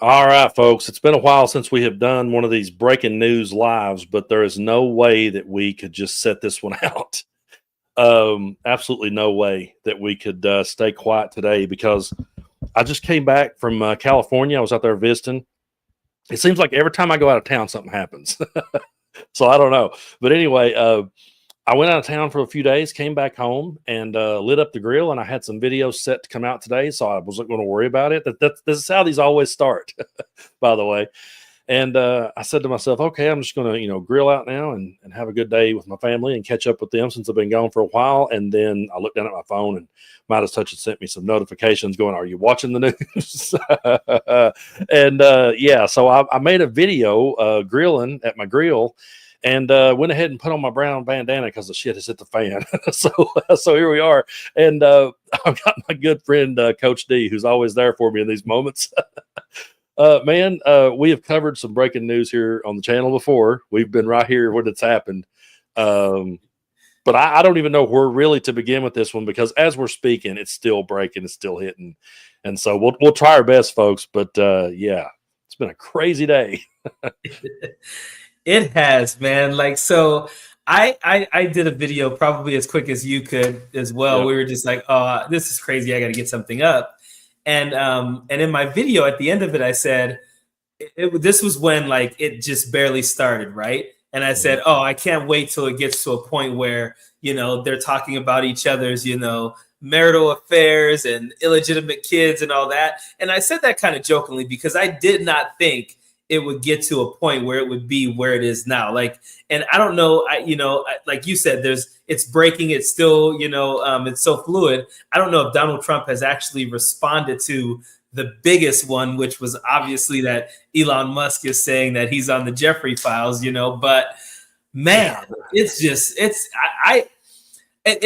All right, folks. It's been a while since we have done one of these breaking news lives, but there is no way that we could just set this one out. Absolutely no way that we could stay quiet today because I just came back from California. I was out there visiting. It seems like every time I go out of town, something happens. So I don't know. But anyway, I went out of town for a few days, came back home, and lit up the grill. And I had some videos set to come out today, so I wasn't going to worry about it. This is how these always start, by the way. And I said to myself, okay, I'm just going to, grill out now and have a good day with my family and catch up with them since I've been gone for a while. And then I looked down at my phone and Midas Touch had sent me some notifications going, are you watching the news? And yeah, so I made a video grilling at my grill and went ahead and put on my brown bandana because the shit has hit the fan. So here we are. And I've got my good friend, Coach D, who's always there for me in these moments. Man, we have covered some breaking news here on the channel before. We've been right here when it's happened. But I don't even know where really to begin with this one because as we're speaking, it's still breaking, it's still hitting. And so we'll try our best, folks. But yeah, it's been a crazy day. It has, man. Like, so I did a video probably as quick as you could as well. Yep. We were just like, oh, this is crazy. I got to get something up. And in my video at the end of it, I said, this was when like it just barely started, right? And I said, oh, I can't wait till it gets to a point where, they're talking about each other's, marital affairs and illegitimate kids and all that. And I said that kind of jokingly because I did not think it would get to a point where it would be where it is now. Like, and I don't know, like you said, it's breaking. It's still, it's so fluid. I don't know if Donald Trump has actually responded to the biggest one, which was obviously that Elon Musk is saying that he's on the Jeffrey files, but man, it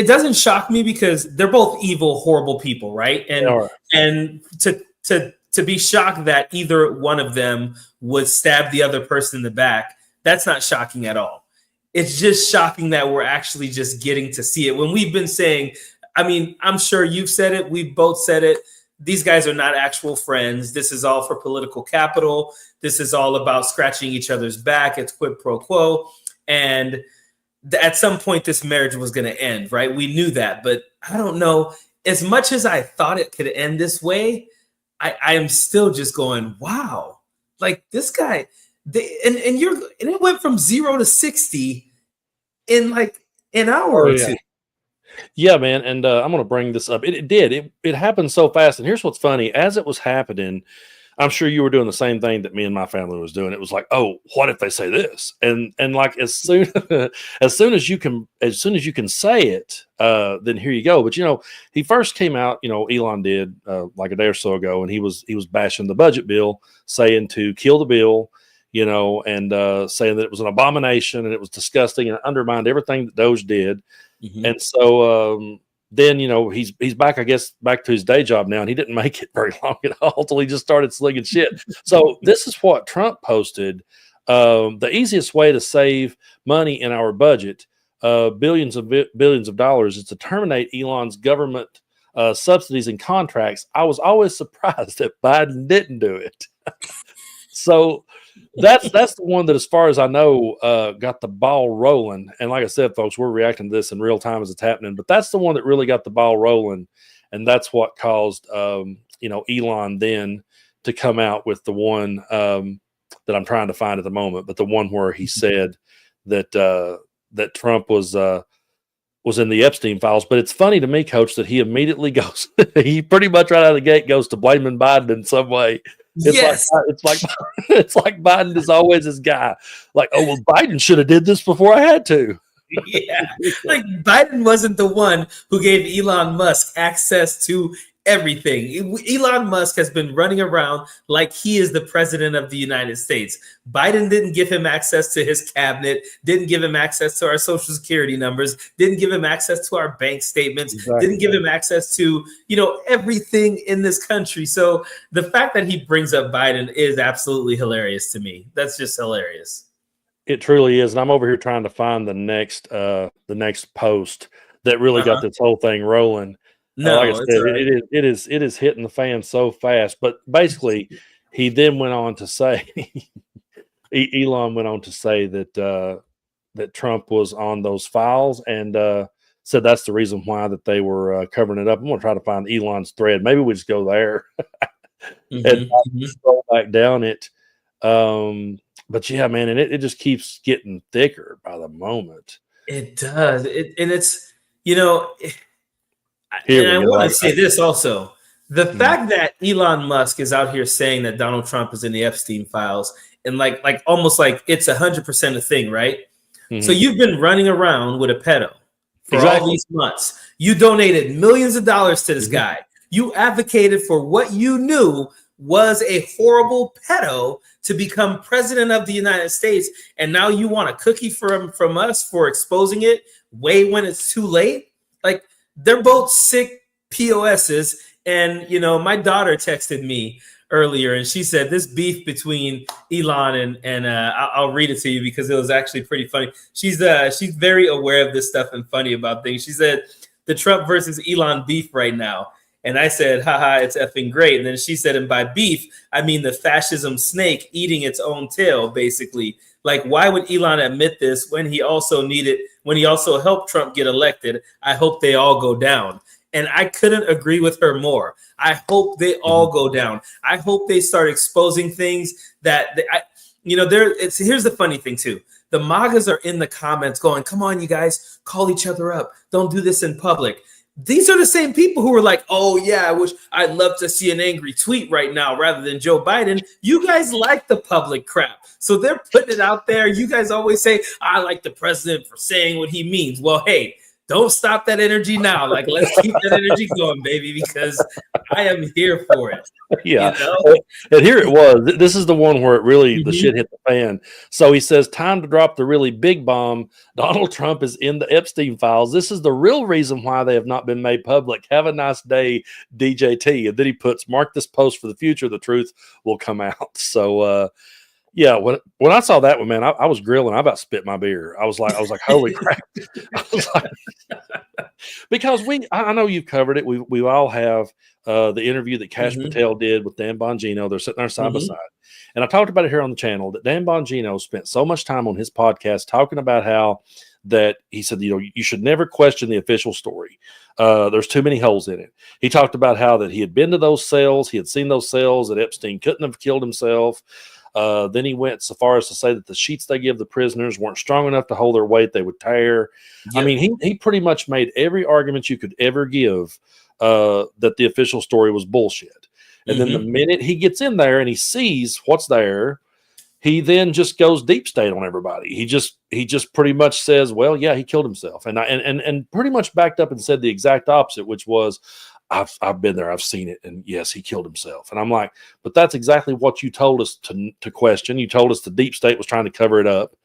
doesn't shock me because they're both evil, horrible people. Right. And to be shocked that either one of them would stab the other person in the back, that's not shocking at all. It's just shocking that we're actually just getting to see it. When we've been saying, I mean, I'm sure you've said it, we've both said it, these guys are not actual friends. This is all for political capital. This is all about scratching each other's back. It's quid pro quo. And at some point, this marriage was going to end, right? We knew that, but I don't know. As much as I thought it could end this way, I am still just going, wow, like this guy, and it went from 0 to 60 in like an hour or two. Yeah, man. And I'm going to bring this up. It did. It happened so fast. And here's what's funny. As it was happening, I'm sure you were doing the same thing that me and my family was doing. It was like, oh, what if they say this? And like as soon as you can say it, then here you go. But he first came out, Elon did like a day or so ago, and he was bashing the budget bill, saying to kill the bill, and saying that it was an abomination and it was disgusting and undermined everything that Doge did. Mm-hmm. And so then, he's back, I guess, back to his day job now, and he didn't make it very long at all until he just started slinging shit. So this is what Trump posted. The easiest way to save money in our budget, billions of dollars, is to terminate Elon's government subsidies and contracts. I was always surprised that Biden didn't do it. So that's the one that, as far as I know, got the ball rolling. And like I said, folks, we're reacting to this in real time as it's happening. But that's the one that really got the ball rolling, and that's what caused Elon then to come out with the one that I'm trying to find at the moment, but the one where he said that that Trump was in the Epstein files. But it's funny to me, Coach, that he immediately goes, he pretty much right out of the gate goes to blaming Biden in some way. It's like Biden is always his guy. Like, oh, well, Biden should have did this before I had to. Yeah, like Biden wasn't the one who gave Elon Musk access to everything. Elon Musk has been running around like he is the president of the United States. Biden didn't give him access to his cabinet, didn't give him access to our social security numbers, didn't give him access to our bank statements, didn't give him access to, everything in this country. So the fact that he brings up Biden is absolutely hilarious to me. That's just hilarious. It truly is. And I'm over here trying to find the next post that really got this whole thing rolling. No, like I said, it is hitting the fan so fast. But basically, he then went on to say, Elon went on to say that that Trump was on those files and said that's the reason why that they were covering it up. I'm going to try to find Elon's thread. Maybe we just go there and scroll back down it. But yeah, man, and it just keeps getting thicker by the moment. It does. And it's, you know, and I want to say this also. The fact that Elon Musk is out here saying that Donald Trump is in the Epstein files and like almost like it's 100% a thing, right? So you've been running around with a pedo for all these months. You donated millions of dollars to this guy. You advocated for what you knew was a horrible pedo to become president of the United States. And now you want a cookie from us for exposing it way when it's too late. Like, they're both sick POSs. And, you know, my daughter texted me earlier and she said this beef between Elon and I'll read it to you because it was actually pretty funny. She's very aware of this stuff and funny about things. She said the Trump versus Elon beef right now. And I said, haha, it's effing great. And then she said, and by beef, I mean the fascism snake eating its own tail, basically. Like, why would Elon admit this when he also helped Trump get elected? I hope they all go down. And I couldn't agree with her more. I hope they all go down. I hope they start exposing things that, here's the funny thing too. The MAGAs are in the comments going, come on, you guys, call each other up. Don't do this in public. These are the same people who are like, oh, yeah, I'd love to see an angry tweet right now rather than Joe Biden. You guys like the public crap. So they're putting it out there. You guys always say, I like the president for saying what he means. Well, hey, don't stop that energy now. Like, let's keep that energy going, baby, because I am here for it. Yeah. You know? And here it was. This is the one where it really, the shit hit the fan. So he says, time to drop the really big bomb. Donald Trump is in the Epstein files. This is the real reason why they have not been made public. Have a nice day, DJT. And then he puts, mark this post for the future. The truth will come out. So, yeah, when I saw that one, man, I was grilling. I about spit my beer. I was like, holy crap! I was like, because I know you've covered it. We all have the interview that Kash Patel did with Dan Bongino. They're sitting there side by side, and I talked about it here on the channel that Dan Bongino spent so much time on his podcast talking about how that he said, you know, you should never question the official story. There's too many holes in it. He talked about how that he had been to those cells, he had seen those cells, that Epstein couldn't have killed himself. Then he went so far as to say that the sheets they give the prisoners weren't strong enough to hold their weight. They would tear. Yep. I mean, he pretty much made every argument you could ever give that the official story was bullshit. And then the minute he gets in there and he sees what's there, he then just goes deep state on everybody. He just pretty much says, well, yeah, he killed himself. And pretty much backed up and said the exact opposite, which was, I've been there, I've seen it, and yes, he killed himself. And I'm like, but that's exactly what you told us to question. You told us the deep state was trying to cover it up,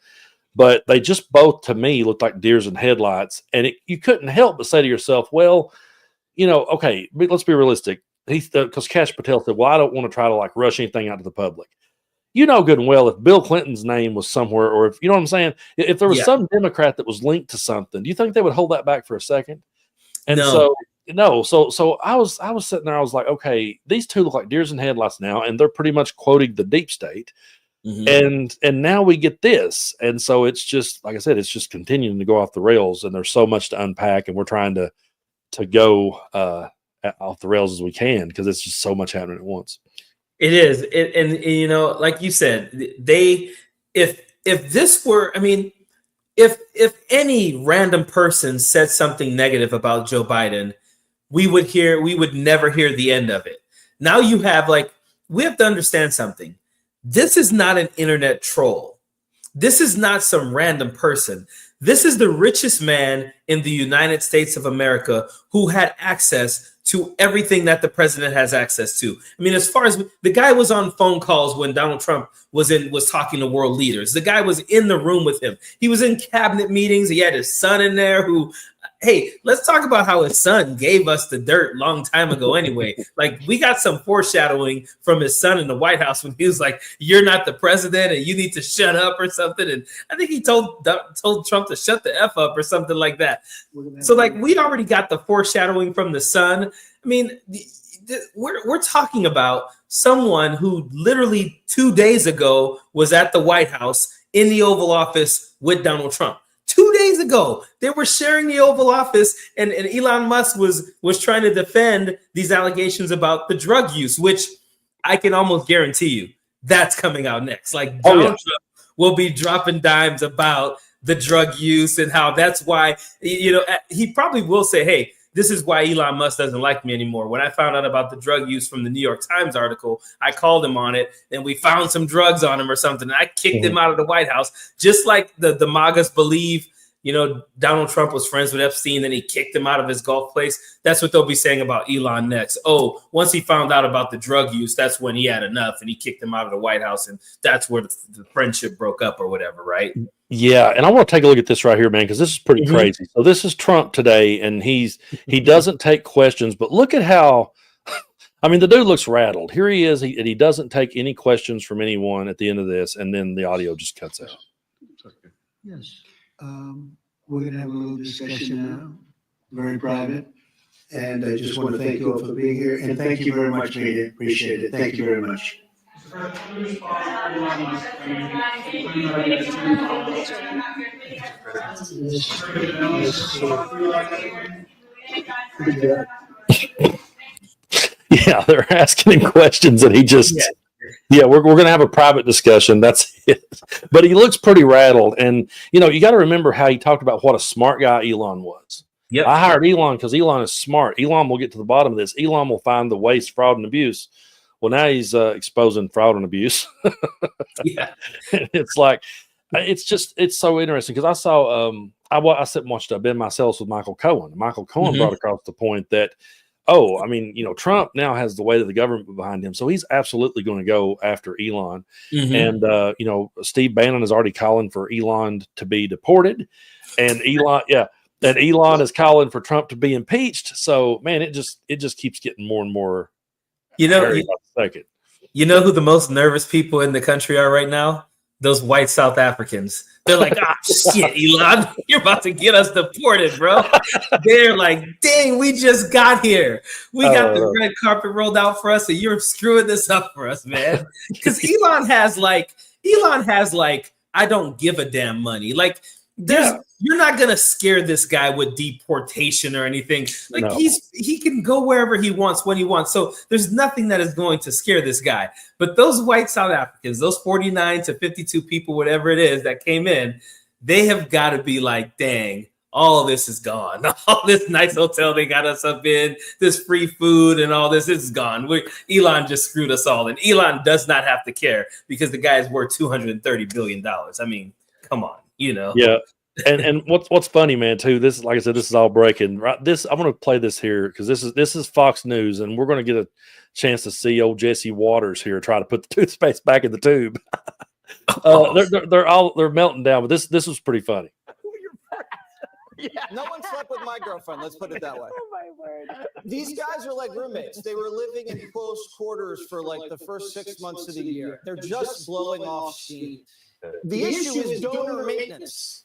but they just both, to me, looked like deers in headlights. And you couldn't help but say to yourself, well, you know, okay, let's be realistic. Because Kash Patel said, well, I don't want to try to like rush anything out to the public. You know good and well if Bill Clinton's name was somewhere, or if you know what I'm saying, if there was some Democrat that was linked to something, do you think they would hold that back for a second? And so I was sitting there, I was like, okay, these two look like deers in headlights now, and they're pretty much quoting the deep state. And now we get this. And so it's just, like I said, it's just continuing to go off the rails, and there's so much to unpack, and we're trying to go off the rails as we can, because it's just so much happening at once. It is. And you know, like you said, if this were, I mean, if any random person said something negative about Joe Biden, we would never hear the end of it. Now you have, like, we have to understand something. This is not an internet troll. This is not some random person. This is the richest man in the United States of America who had access to everything that the president has access to. I mean, as far as the guy was on phone calls when Donald Trump was talking to world leaders. The guy was in the room with him. He was in cabinet meetings. He had his son in there who, hey, let's talk about how his son gave us the dirt long time ago anyway. Like, we got some foreshadowing from his son in the White House when he was like, you're not the president and you need to shut up or something. And I think he told Trump to shut the F up or something like that. So, like, we already got the foreshadowing from the son. I mean, we're talking about someone who literally 2 days ago was at the White House in the Oval Office with Donald Trump. 2 days ago, they were sharing the Oval Office, and Elon Musk was trying to defend these allegations about the drug use, which I can almost guarantee you that's coming out next. Like Donald Trump will be dropping dimes about the drug use and how that's why, he probably will say, hey, this is why Elon Musk doesn't like me anymore. When I found out about the drug use from the New York Times article, I called him on it, and we found some drugs on him or something. And I kicked him out of the White House, just like the MAGAs believe, Donald Trump was friends with Epstein, and he kicked him out of his golf place. That's what they'll be saying about Elon next. Oh, once he found out about the drug use, that's when he had enough, and he kicked him out of the White House, and that's where the friendship broke up or whatever, right? Yeah, and I want to take a look at this right here, man, because this is pretty crazy. So this is Trump today, and he doesn't take questions, but look at how, I mean, the dude looks rattled. Here he is, and he doesn't take any questions from anyone at the end of this, and then the audio just cuts out. Yes. We're going to have a little discussion now, very private, and I just want to thank you all for being here, and thank you very much, media. Appreciate it. Thank you very much. Yeah, they're asking him questions, and he just, we're going to have a private discussion. That's it. But he looks pretty rattled, and you got to remember how he talked about what a smart guy Elon was. Yep. I hired Elon because Elon is smart. Elon will get to the bottom of this. Elon will find the waste, fraud, and abuse. Well, now he's exposing fraud and abuse. Yeah, it's like, it's so interesting because I saw, I sat and watched Ben Myself with Michael Cohen. Michael Cohen brought across the point that, Trump now has the weight of the government behind him, so he's absolutely going to go after Elon. And Steve Bannon is already calling for Elon to be deported, and Elon is calling for Trump to be impeached. So, man, it just keeps getting more and more. You know who the most nervous people in the country are right now? Those white South Africans. They're like, shit, Elon, you're about to get us deported, bro. They're like, dang, we just got here. We got the red carpet rolled out for us, and you're screwing this up for us, man. Because Elon has like, I don't give a damn money. Like, you're not gonna scare this guy with deportation or anything. Like he can go wherever he wants when he wants. So there's nothing that is going to scare this guy. But those white South Africans, those 49 to 52 people, whatever it is that came in, they have got to be like, dang, all this is gone. All this nice hotel they got us up in, this free food and all this is gone. Elon just screwed us all. And Elon does not have to care because the guy is worth $230 billion. I mean, come on. Yeah. And what's funny, man, too, this is, like I said, this is all breaking. Right, I'm going to play this here because this is Fox News, and we're going to get a chance to see old Jesse Waters here try to put the toothpaste back in the tube. They're melting down, but this was pretty funny. No one slept with my girlfriend. Let's put it that way. Oh my word! These guys are like roommates. They were living in close quarters for like the first 6 months of the year. They're just blowing off steam. The issue is donor maintenance.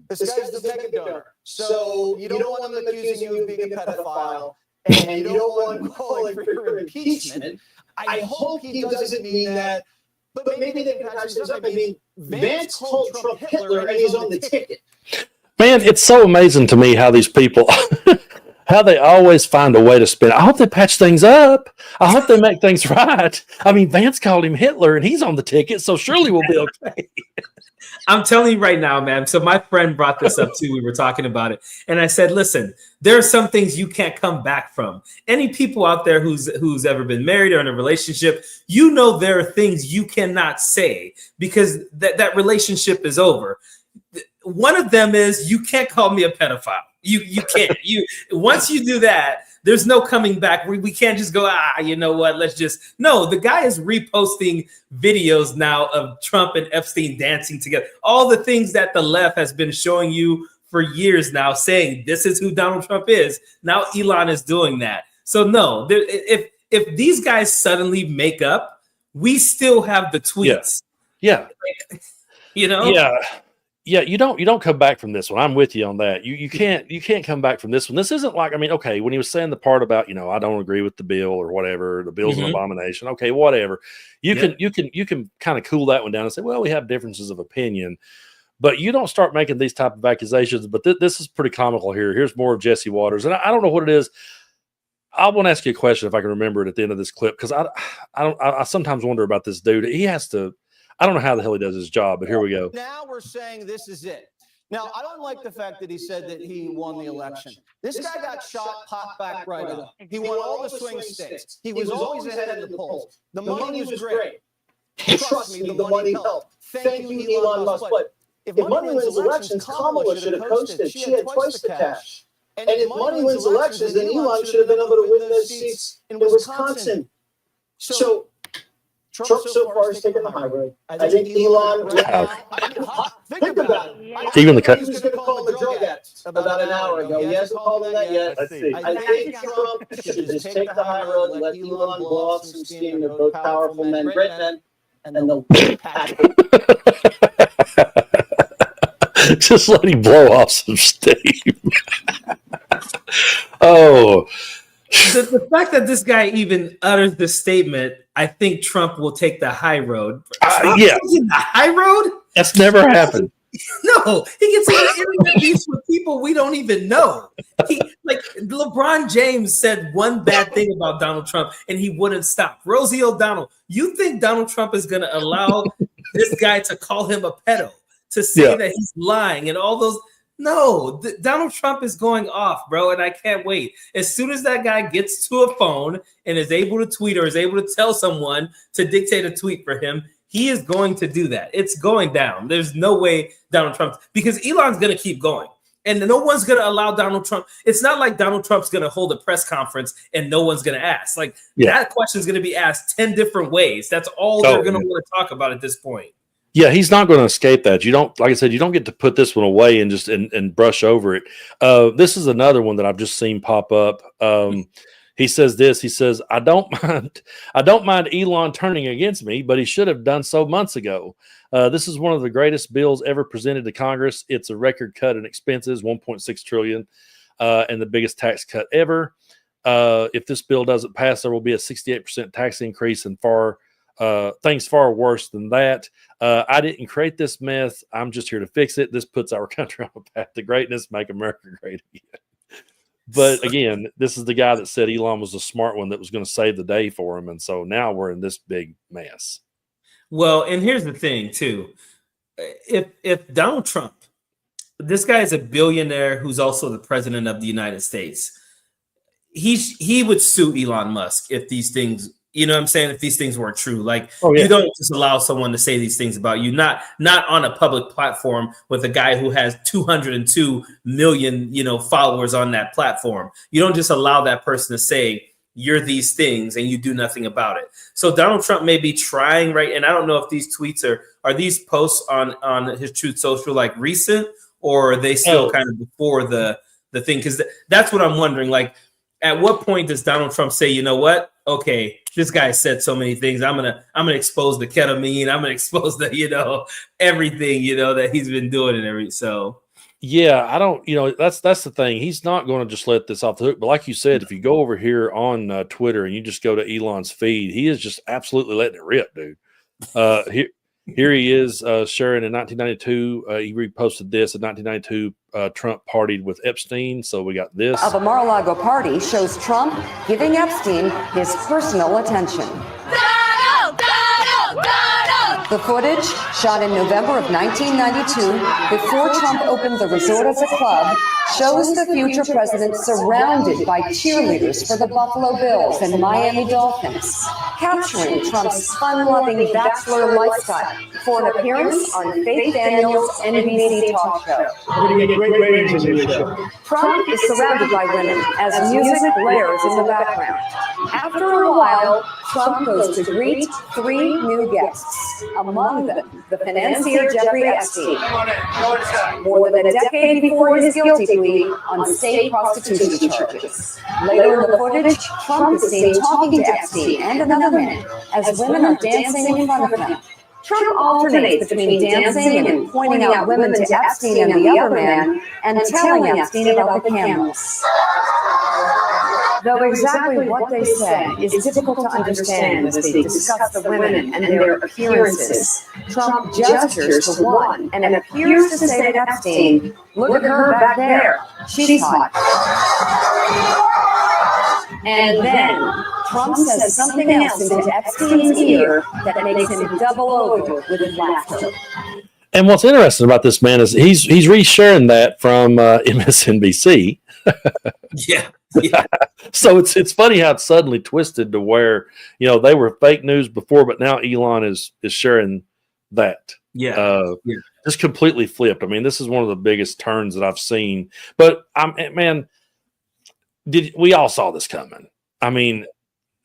This guy's the mega donor. So you don't want them accusing you of being a pedophile, and you don't want him calling for your impeachment. I hope he doesn't mean that, but maybe they can patch this up. I mean, Vance called Trump Hitler, and he's on the ticket. Man, it's so amazing to me how these people, how they always find a way to spin. I hope they patch things up. I hope they make things right. I mean, Vance called him Hitler, and he's on the ticket, so surely we'll be okay. I'm telling you right now, man. So my friend brought this up too. We were talking about it. And I said, listen, there are some things you can't come back from. Any people out there who's ever been married or in a relationship, there are things you cannot say because that relationship is over. One of them is you can't call me a pedophile. You can't. Once you do that, there's no coming back. We can't just go, you know what? No, the guy is reposting videos now of Trump and Epstein dancing together. All the things that the left has been showing you for years now, saying this is who Donald Trump is. Now Elon is doing that. So no, if these guys suddenly make up, we still have the tweets. Yeah. Yeah. Yeah, you don't come back from this one. I'm with you on that. You can't come back from this one. This isn't like, I mean, okay, when he was saying the part about, I don't agree with the bill or whatever, the bill's an abomination. Okay, whatever. You can kind of cool that one down and say, well, we have differences of opinion, but you don't start making these type of accusations. But this is pretty comical here. Here's more of Jesse Waters, and I don't know what it is. I want to ask you a question if I can remember it at the end of this clip, because I sometimes wonder about this dude. He has to. I don't know how the hell he does his job, but here we go. Now we're saying this is it. Now, I don't like the fact that he said that he won the election. This guy got shot, popped back right up. He won all the swing states. He was always ahead in the polls. The money was great. Trust me, the money helped. Thank you, Elon Musk. But if money wins elections, Kamala should have coasted. She had twice the cash. And if money wins elections, then Elon should have been able to win those seats in Wisconsin. So Trump so far is taking the high road. I think Elon. Think about it. Even the He was going to call the drug addict about an hour ago. He hasn't called him that yet. I think Trump should just take the high road, let Elon blow off some steam. They're both powerful men, great men, and they'll pack it. Just let him blow off some steam. Oh. The fact that this guy even utters this statement, I think Trump will take the high road. Yeah, the high road. That's never happened. No, he gets into internet beefs with people we don't even know. Like LeBron James said one bad thing about Donald Trump, and he wouldn't stop. Rosie O'Donnell, you think Donald Trump is going to allow this guy to call him a pedo, to say that he's lying, and all those? No, Donald Trump is going off, bro, and I can't wait. As soon as that guy gets to a phone and is able to tweet or is able to tell someone to dictate a tweet for him, he is going to do that. It's going down. There's no way Donald Trump, because Elon's going to keep going. And no one's going to allow Donald Trump. It's not like Donald Trump's going to hold a press conference and no one's going to ask. Like that question is going to be asked 10 different ways. That's all they're going to want to talk about at this point. Yeah, he's not going to escape that. You don't, like I said, you don't get to put this one away and just and brush over it. This is another one that I've just seen pop up. He says this. He says, I don't mind Elon turning against me, but he should have done so months ago. This is one of the greatest bills ever presented to Congress. It's a record cut in expenses, $1.6 trillion, and the biggest tax cut ever. If this bill doesn't pass, there will be a 68% tax increase and things far worse than that. I didn't create this mess. I'm just here to fix it. This puts our country on a path to greatness. Make America great again. But again, this is the guy that said Elon was the smart one that was going to save the day for him. And so now we're in this big mess. Well, and here's the thing, too. If Donald Trump, this guy is a billionaire who's also the president of the United States, he would sue Elon Musk if these things, you know what I'm saying, if these things weren't true. Like, you don't just allow someone to say these things about you, not on a public platform with a guy who has 202 million, followers on that platform. You don't just allow that person to say you're these things and you do nothing about it. So Donald Trump may be trying, right? And I don't know if these tweets are these posts on his Truth Social like recent, or are they still kind of before the thing? Because that's what I'm wondering. Like, at what point does Donald Trump say, you know what? Okay, this guy said so many things. I'm gonna expose the ketamine. I'm gonna expose the everything that he's been doing and everything. So yeah, I don't. That's the thing. He's not going to just let this off the hook. But like you said, if you go over here on Twitter and you just go to Elon's feed, he is just absolutely letting it rip, dude. Here he is sharing in 1992. He reposted this in 1992. Trump partied with Epstein. So we got this. Of a Mar-a-Lago party shows Trump giving Epstein his personal attention. The footage, shot in November of 1992, before Trump opened the resort as a club, shows the future president surrounded by cheerleaders for the Buffalo Bills and Miami Dolphins, capturing Trump's fun-loving bachelor lifestyle for an appearance on Faith Daniels' NBC talk show. Trump is surrounded by women as music blares in the background. After a while, Trump goes to greet 3 new guests, among them the financier Jeffrey Epstein, more than a decade before his guilty plea on state prostitution charges. Later in the footage, Trump is seen talking to Epstein and another man as women are dancing in front of him. Trump alternates between dancing and pointing out women to Epstein and the other man, and telling Epstein about the cameras. Though exactly what they said is difficult to understand as they discuss the women and their appearances, Trump gestures to one and appears to say to Epstein, "Look at her back there. She's hot." And then Trump says something else into Epstein's ear that makes him double over with laughter. And what's interesting about this man is he's resharing that from MSNBC. Yeah. So it's funny how it's suddenly twisted to where, they were fake news before, but now Elon is sharing that. Just completely flipped. I mean, this is one of the biggest turns that I've seen. But we all saw this coming? I mean,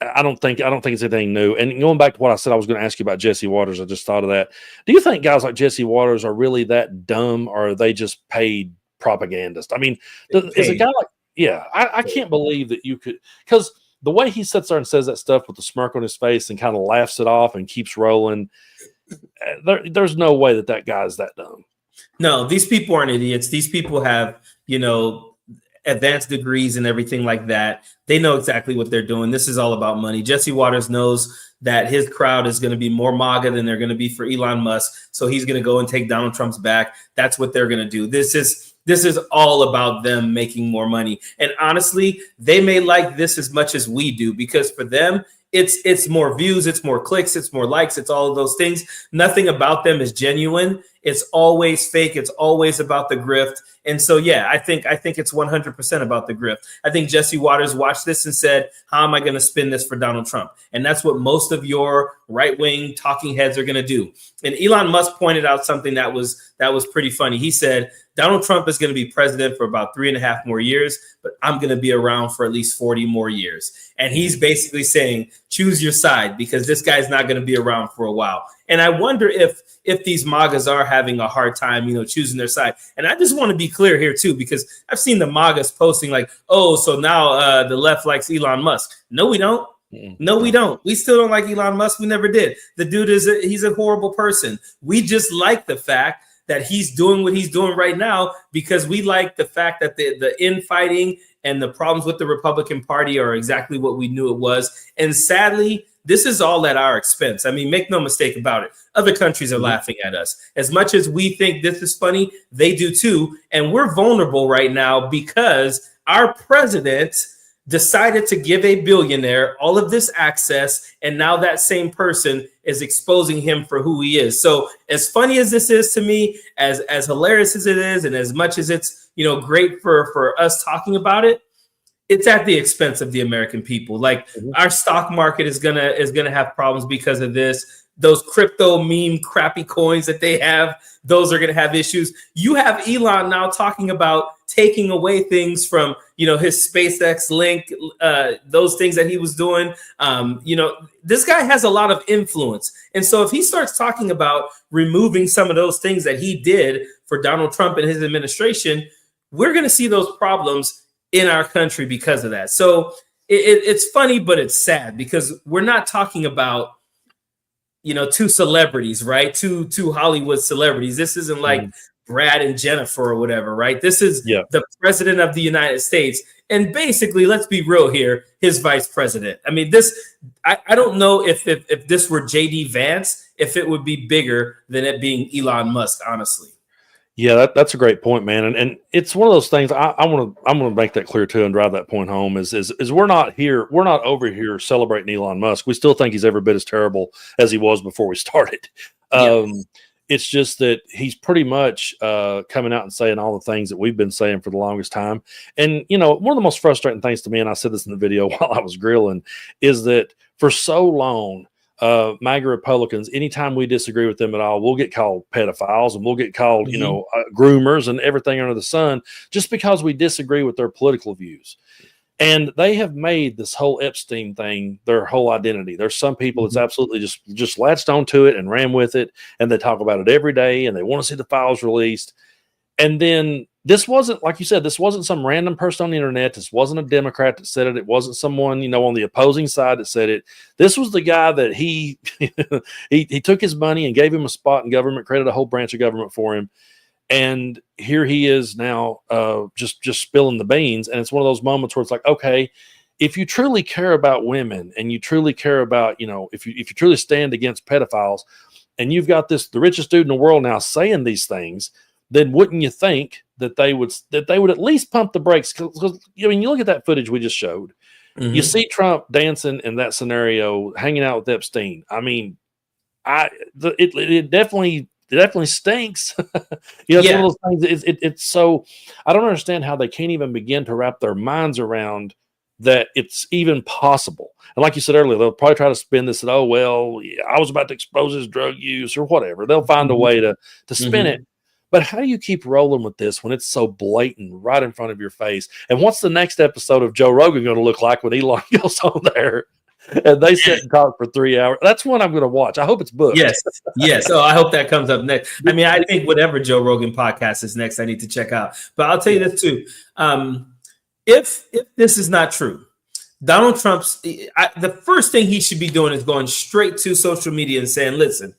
I don't think it's anything new. And going back to what I said, I was going to ask you about Jesse Waters. I just thought of that. Do you think guys like Jesse Waters are really that dumb, or are they just paid propagandists? I mean, is a guy like, I can't believe that you could, because the way he sits there and says that stuff with a smirk on his face and kind of laughs it off and keeps rolling, there's no way that guy's that dumb. No, these people aren't idiots. These people have, advanced degrees and everything like that. They know exactly what they're doing. This is all about money. Jesse Waters knows that his crowd is going to be more MAGA than they're going to be for Elon Musk. So he's going to go and take Donald Trump's back. That's what they're going to do. This is all about them making more money. And honestly, they may like this as much as we do, because for them, it's more views, it's more clicks, it's more likes, it's all of those things. Nothing about them is genuine. It's always fake. It's always about the grift. And so, I think it's 100% about the grift. I think Jesse Waters watched this and said, how am I going to spin this for Donald Trump? And that's what most of your right-wing talking heads are going to do. And Elon Musk pointed out something that was pretty funny. He said, Donald Trump is going to be president for about 3.5 more years, but I'm going to be around for at least 40 more years. And he's basically saying, choose your side, because this guy's not going to be around for a while. And I wonder if these MAGAs are having a hard time, choosing their side. And I just want to be clear here, too, because I've seen the MAGAs posting like, oh, so now the left likes Elon Musk. No, we don't. No, we don't. We still don't like Elon Musk. We never did. The dude he's a horrible person. We just like the fact that he's doing what he's doing right now, because we like the fact that the infighting and the problems with the Republican Party are exactly what we knew it was. And sadly, this is all at our expense. I mean, make no mistake about it. Other countries are laughing at us. As much as we think this is funny, they do too. And we're vulnerable right now because our president decided to give a billionaire all of this access, and now that same person is exposing him for who he is. So as funny as this is to me, as hilarious as it is, and as much as it's great for us talking about it, it's at the expense of the American people. Like our stock market is gonna have problems because of this. Those crypto meme crappy coins that they have, those are going to have issues. You have Elon now talking about taking away things from, his SpaceX link, those things that he was doing. This guy has a lot of influence. And so if he starts talking about removing some of those things that he did for Donald Trump and his administration, we're going to see those problems in our country because of that. So it's funny, but it's sad, because we're not talking about two celebrities, right? Two Hollywood celebrities. This isn't like Brad and Jennifer or whatever, right? This is the president of the United States. And basically, let's be real here, his vice president. I mean, I don't know if this were JD Vance, if it would be bigger than it being Elon Musk, honestly. Yeah, that's a great point, man. And it's one of those things I'm gonna make that clear too and drive that point home is we're not over here celebrating Elon Musk. We still think he's every bit as terrible as he was before we started. It's just that he's pretty much coming out and saying all the things that we've been saying for the longest time. And one of the most frustrating things to me, and I said this in the video while I was grilling, is that for so long, MAGA Republicans, anytime we disagree with them at all, we'll get called pedophiles and we'll get called, groomers and everything under the sun, just because we disagree with their political views. And they have made this whole Epstein thing their whole identity. There's some people that's absolutely just latched onto it and ran with it, and they talk about it every day, and they want to see the files released. And then this wasn't, like you said, this wasn't some random person on the internet. This wasn't a Democrat that said it. It wasn't someone, on the opposing side that said it. This was the guy that he took his money and gave him a spot in government, created a whole branch of government for him. And here he is now just spilling the beans. And it's one of those moments where it's like, okay, if you truly care about women and you truly care about, if you truly stand against pedophiles, and you've got the richest dude in the world now saying these things, then wouldn't you think that they would at least pump the brakes? Because you look at that footage we just showed. Mm-hmm. You see Trump dancing in that scenario, hanging out with Epstein. I mean, it definitely stinks. It's one of those things. It's so, I don't understand how they can't even begin to wrap their minds around that it's even possible. And like you said earlier, they'll probably try to spin this at, oh, well, I was about to expose his drug use or whatever. They'll find a way to spin it. But how do you keep rolling with this when it's so blatant right in front of your face? And what's the next episode of Joe Rogan going to look like when Elon goes on there and they sit and talk for 3 hours? That's one I'm going to watch. I hope it's booked. Yes. So I hope that comes up next. I mean, I think whatever Joe Rogan podcast is next, I need to check out. But I'll tell you this too. If this is not true, Donald Trump's the first thing he should be doing is going straight to social media and saying, listen,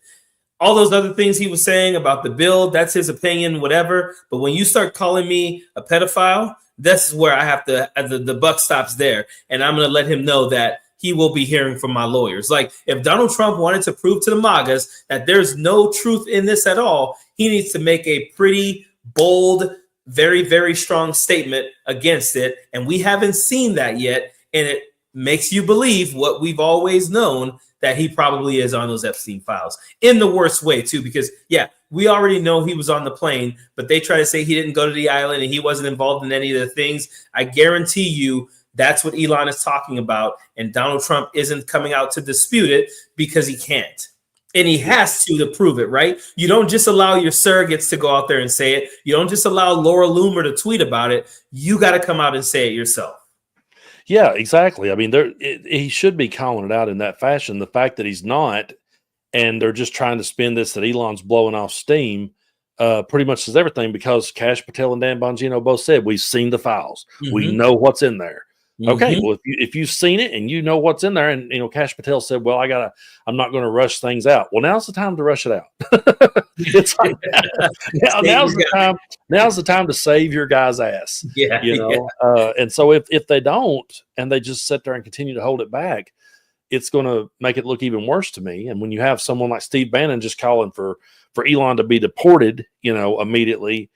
all those other things he was saying about the bill, that's his opinion, whatever. But when you start calling me a pedophile, this is where I have to, the buck stops there. And I'm going to let him know that he will be hearing from my lawyers. Like, if Donald Trump wanted to prove to the MAGAs that there's no truth in this at all, he needs to make a pretty bold, very, very strong statement against it. And we haven't seen that yet. And it makes you believe what we've always known, that he probably is on those Epstein files in the worst way too, because we already know he was on the plane, but they try to say he didn't go to the island and he wasn't involved in any of the things. I guarantee you that's what Elon is talking about. And Donald Trump isn't coming out to dispute it because he can't. And he has to prove it, right? You don't just allow your surrogates to go out there and say it. You don't just allow Laura Loomer to tweet about it. You got to come out and say it yourself. Yeah, exactly. I mean, he should be calling it out in that fashion. The fact that he's not, and they're just trying to spin this that Elon's blowing off steam, pretty much says everything, because Kash Patel and Dan Bongino both said, we've seen the files. Mm-hmm. We know what's in there. Mm-hmm. Okay, well, if you've seen it and you know what's in there, and Kash Patel said, well, I'm not going to rush things out. Well, now's the time to rush it out. It's like now's the time to save your guy's ass. And so if they don't, and they just sit there and continue to hold it back, it's going to make it look even worse to me. And when you have someone like Steve Bannon just calling for Elon to be deported, immediately.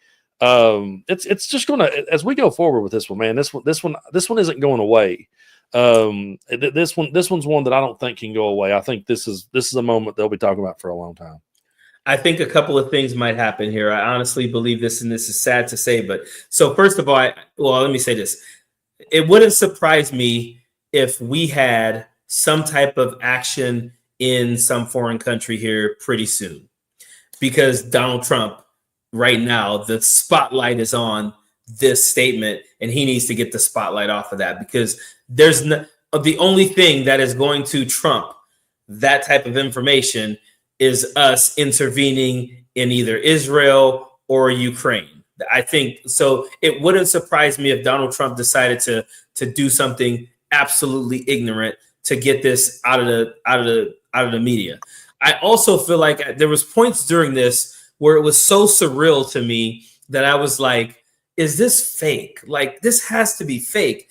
It's just going to, as we go forward with this one, man, this one isn't going away. This one's one that I don't think can go away. I think this is a moment they'll be talking about for a long time. I think a couple of things might happen here. I honestly believe this, and this is sad to say, but so first of all, let me say this. It wouldn't surprise me if we had some type of action in some foreign country here pretty soon, because Donald Trump, right now, the spotlight is on this statement, and he needs to get the spotlight off of that, because there's the only thing that is going to trump that type of information is us intervening in either Israel or Ukraine. I think so. It wouldn't surprise me if Donald Trump decided to do something absolutely ignorant to get this out of the media. I also feel like there was points during this where it was so surreal to me that I was like, is this fake? Like, this has to be fake.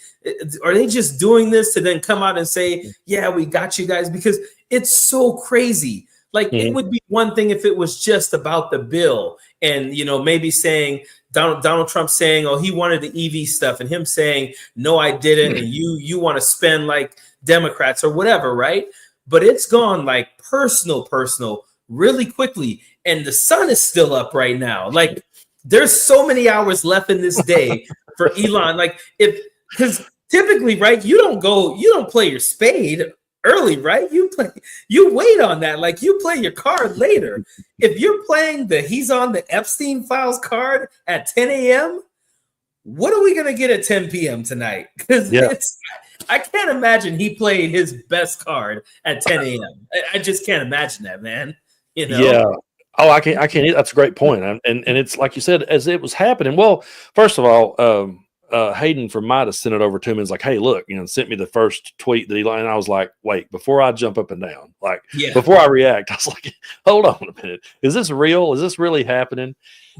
Are they just doing this to then come out and say, yeah, we got you guys? Because it's so crazy. Like, it would be one thing if it was just about the bill and, maybe saying Donald Trump saying, oh, he wanted the EV stuff, and him saying, no, I didn't. And you want to spend like Democrats or whatever. Right. But it's gone like personal really quickly. And the sun is still up right now. Like, there's so many hours left in this day for Elon. Like, because typically, right, you don't play your spade early, right? You wait on that. Like, you play your card later. If you're playing he's on the Epstein files card at 10 a.m., what are we going to get at 10 p.m. tonight? Because I can't imagine he played his best card at 10 a.m. I just can't imagine that, man. Yeah. Oh, I can't. That's a great point. And it's like you said, as it was happening. Well, first of all, Hayden from Midas sent it over to me. And was like, hey, look, sent me the first tweet that he liked. And I was like, wait, before I jump up and down, like before I react, I was like, hold on a minute. Is this real? Is this really happening?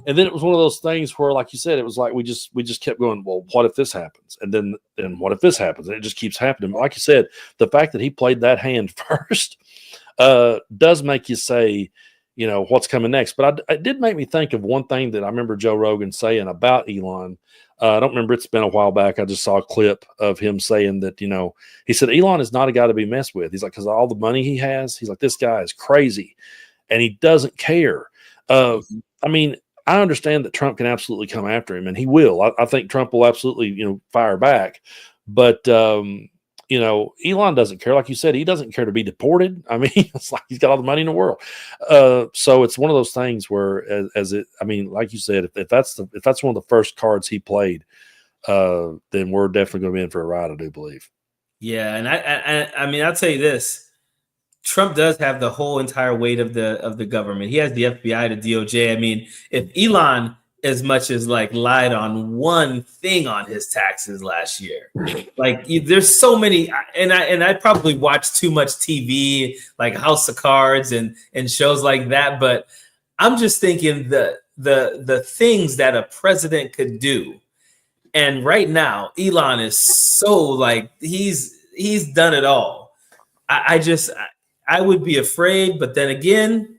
And then it was one of those things where, like you said, it was like we just kept going, well, what if this happens? And then what if this happens? And it just keeps happening. But like you said, the fact that he played that hand first does make you say, what's coming next. But it did make me think of one thing that I remember Joe Rogan saying about Elon. I don't remember. It's been a while back. I just saw a clip of him saying that, he said, Elon is not a guy to be messed with. He's like, because all the money he has, he's like, this guy is crazy and he doesn't care. I mean, I understand that Trump can absolutely come after him, and he will. I think Trump will absolutely, fire back. But, Elon doesn't care. Like you said, he doesn't care to be deported. I mean, it's like he's got all the money in the world. So it's one of those things where, like you said, if that's one of the first cards he played, then we're definitely going to be in for a ride, I do believe. Yeah, and I mean, I'll tell you this. Trump does have the whole entire weight of the government. He has the FBI, the DOJ. I mean, if Elon as much as lied on one thing on his taxes last year, there's so many, and I probably watch too much TV, like House of Cards and shows like that. But I'm just thinking the things that a president could do. And right now, Elon is so he's done it all. I would be afraid, but then again,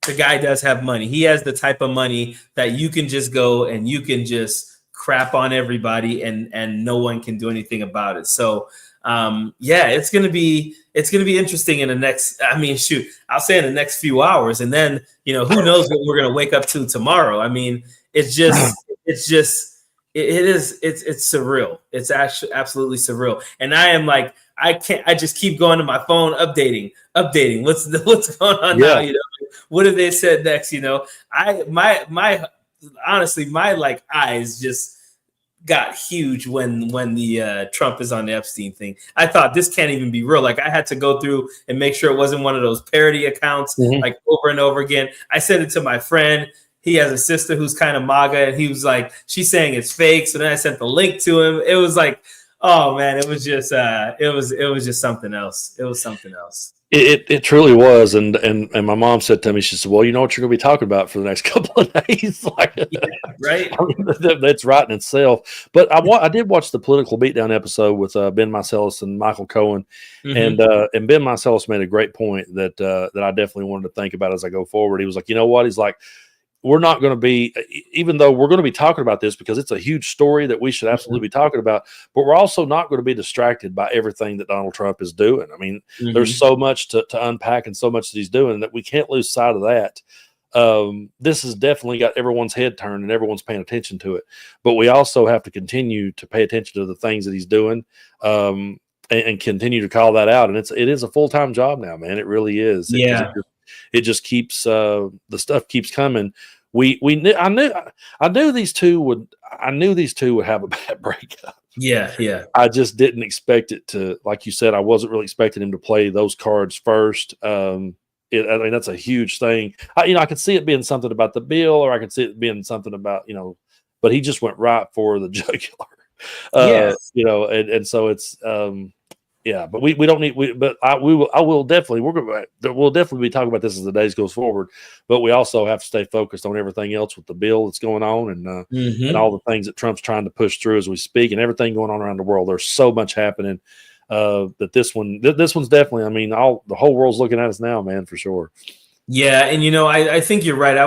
the guy does have money. He has the type of money that you can just go and you can just crap on everybody and no one can do anything about it. So it's gonna be interesting in the next. I mean, shoot, I'll say in the next few hours, and then who knows what we're gonna wake up to tomorrow. I mean, it's surreal. It's actually absolutely surreal. And I am like, I just keep going to my phone, updating. What's going on now? What have they said next? Honestly, my eyes just got huge when the Trump is on the Epstein thing. I thought this can't even be real. I had to go through and make sure it wasn't one of those parody accounts, over and over again. I said it to my friend. He has a sister who's kind of MAGA, and he was like, she's saying it's fake. So then I sent the link to him. It was like, oh man, it was just something else. It was something else. It truly was, and my mom said to me, she said, "Well, you know what you're going to be talking about for the next couple of days." Right? I mean, that's right in itself. But I did watch the Political Beatdown episode with Ben Meiselas and Michael Cohen, and Ben Meiselas made a great point that I definitely wanted to think about as I go forward. He was like, you know what? He's like, we're not going to be, even though we're going to be talking about this because it's a huge story that we should absolutely be talking about, but we're also not going to be distracted by everything that Donald Trump is doing. I mean, there's so much to unpack and so much that he's doing that we can't lose sight of that. This has definitely got everyone's head turned and everyone's paying attention to it, but we also have to continue to pay attention to the things that he's doing, and continue to call that out. And it is a full-time job now, man. It really is. It just keeps the stuff keeps coming. I knew these two would have a bad breakup. Yeah. I just didn't expect it to, like you said, I wasn't really expecting him to play those cards first. I mean, that's a huge thing. I could see it being something about the bill, or I could see it being something about, but he just went right for the jugular. And so it's but we don't need we'll definitely be talking about this as the days goes forward, but we also have to stay focused on everything else with the bill that's going on and all the things that Trump's trying to push through as we speak, and everything going on around the world. There's so much happening that this one's definitely, I mean, the whole world's looking at us now, man, for sure. Yeah, and I think you're right.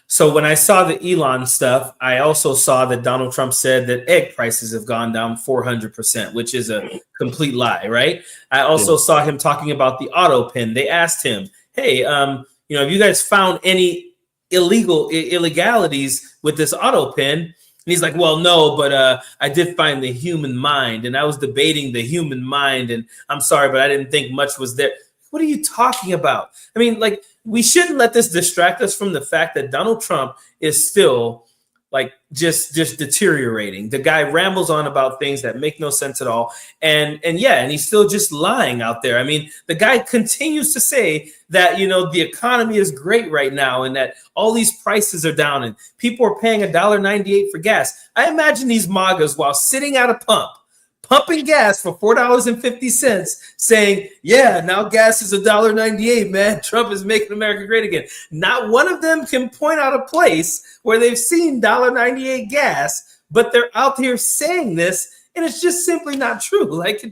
So when I saw the Elon stuff, I also saw that Donald Trump said that egg prices have gone down 400%, which is a complete lie, right? I also saw him talking about the auto pen. They asked him, hey, have you guys found any illegalities with this auto pen? And he's like, well, no, but I did find the human mind, and I was debating the human mind, and I'm sorry, but I didn't think much was there. What are you talking about? I mean, we shouldn't let this distract us from the fact that Donald Trump is still like just deteriorating. The guy rambles on about things that make no sense at all. And he's still just lying out there. I mean, the guy continues to say that, the economy is great right now and that all these prices are down and people are paying $1.98 for gas. I imagine these MAGAs, while sitting at a pump, pumping gas for $4.50, saying, yeah, now gas is $1.98, man. Trump is making America great again. Not one of them can point out a place where they've seen $1.98 gas, but they're out here saying this, and it's just simply not true. Like,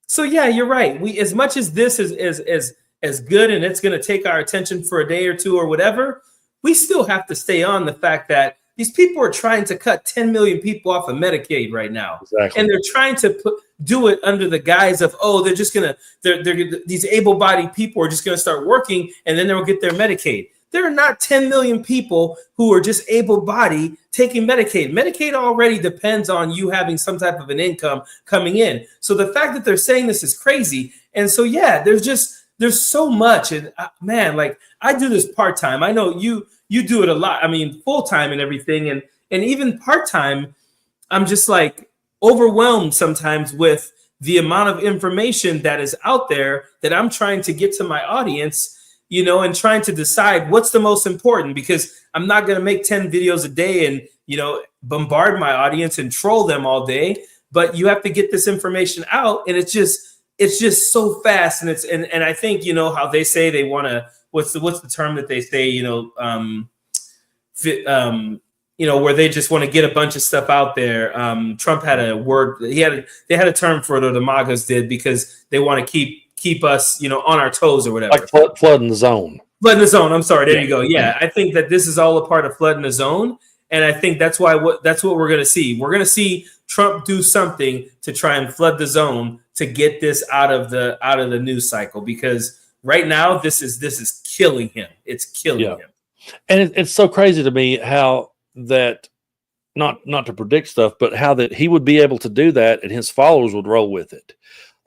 so yeah, you're right. We, as much as this is good and it's going to take our attention for a day or two or whatever, we still have to stay on the fact that these people are trying to cut 10 million people off of Medicaid right now. Exactly. And they're trying to do it under the guise of, they're just going to, these able-bodied people are just going to start working and then they'll get their Medicaid. There are not 10 million people who are just able-bodied taking Medicaid. Medicaid already depends on you having some type of an income coming in. So the fact that they're saying this is crazy. And so, yeah, there's so much. And man, like, I do this part-time. I know you do it a lot. I mean, full-time and everything. And even part-time, I'm just like overwhelmed sometimes with the amount of information that is out there that I'm trying to get to my audience, and trying to decide what's the most important, because I'm not going to make 10 videos a day and, bombard my audience and troll them all day. But you have to get this information out. And it's just so fast. And I think, how they say they want to, what's the term that they say, where they just want to get a bunch of stuff out there. Trump had a word, they had a term for it, or the MAGAs did, because they want to keep us, on our toes or whatever. Like flooding the zone. Flooding the zone. I'm sorry. There you go. Yeah. I think that this is all a part of flooding the zone. And I think that's what we're going to see. We're going to see Trump do something to try and flood the zone to get this out of the news cycle, because right now this is killing him. It's killing him. And it's so crazy to me how that, not to predict stuff, but how that he would be able to do that and his followers would roll with it.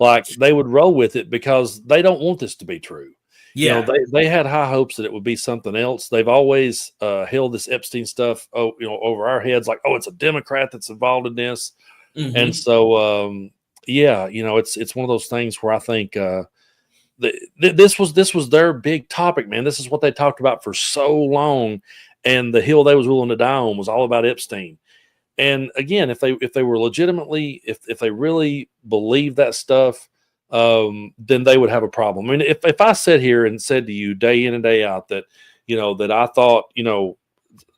Like, they would roll with it because they don't want this to be true. Yeah, they had high hopes that it would be something else. They've always held this Epstein stuff, over our heads, like, it's a Democrat that's involved in this. Mm-hmm. And so, it's one of those things where I think this was their big topic, man. This is what they talked about for so long, and the hill they was willing to die on was all about Epstein. And again, if they were legitimately, if they really believed that stuff, then they would have a problem. I mean, if I sat here and said to you day in and day out that, that I thought,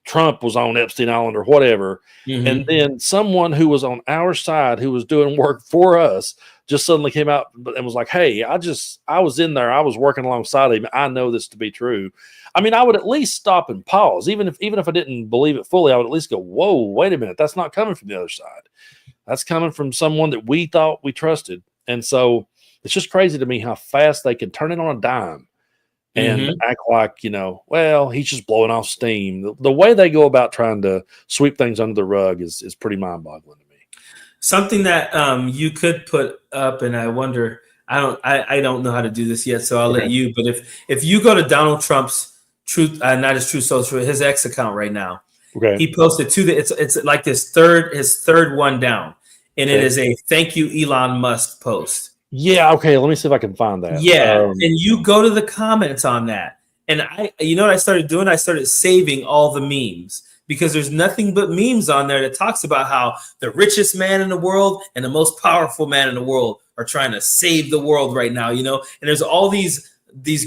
Trump was on Epstein Island or whatever, mm-hmm. and then someone who was on our side, who was doing work for us, just suddenly came out and was like, hey, I was in there, I was working alongside him, I know this to be true. I mean, I would at least stop and pause. Even if I didn't believe it fully, I would at least go, whoa, wait a minute, that's not coming from the other side. That's coming from someone that we thought we trusted. And so it's just crazy to me how fast they can turn it on a dime and mm-hmm. act like, well, he's just blowing off steam. The way they go about trying to sweep things under the rug is pretty mind-boggling to me. Something that you could put up, and I wonder, I don't know how to do this yet, so I'll let you. But if you go to Donald Trump's Truth, not his Truth Social, his X account right now, okay, he posted it's like his third one down, and it is a thank you Elon Musk post. Yeah, okay, let me see if I can find that. Yeah, and you go to the comments on that, and you know what I started doing? I started saving all the memes, because there's nothing but memes on there that talks about how the richest man in the world and the most powerful man in the world are trying to save the world right now, and there's all these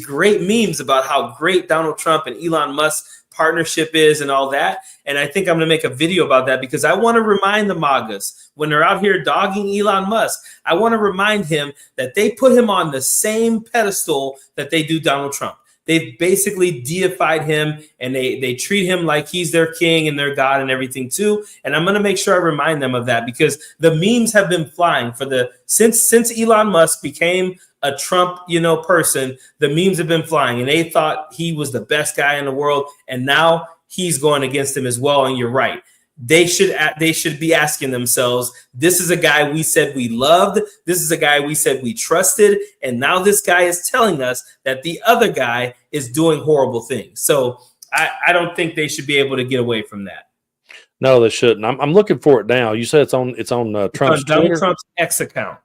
great memes about how great Donald Trump and Elon Musk partnership is and all that. And I think I'm going to make a video about that, because I want to remind the MAGAs, when they're out here dogging Elon Musk, I want to remind him that they put him on the same pedestal that they do Donald Trump. They've basically deified him, and they treat him like he's their king and their God and everything too. And I'm going to make sure I remind them of that, because the memes have been flying since Elon Musk became a Trump, person. The memes have been flying, and they thought he was the best guy in the world. And now he's going against him as well. And you're right. They should be asking themselves, this is a guy we said we loved. This is a guy we said we trusted. And now this guy is telling us that the other guy is doing horrible things. So I don't think they should be able to get away from that. No, they shouldn't. I'm looking for it now. You said it's on Trump's Donald Twitter? Trump's X account.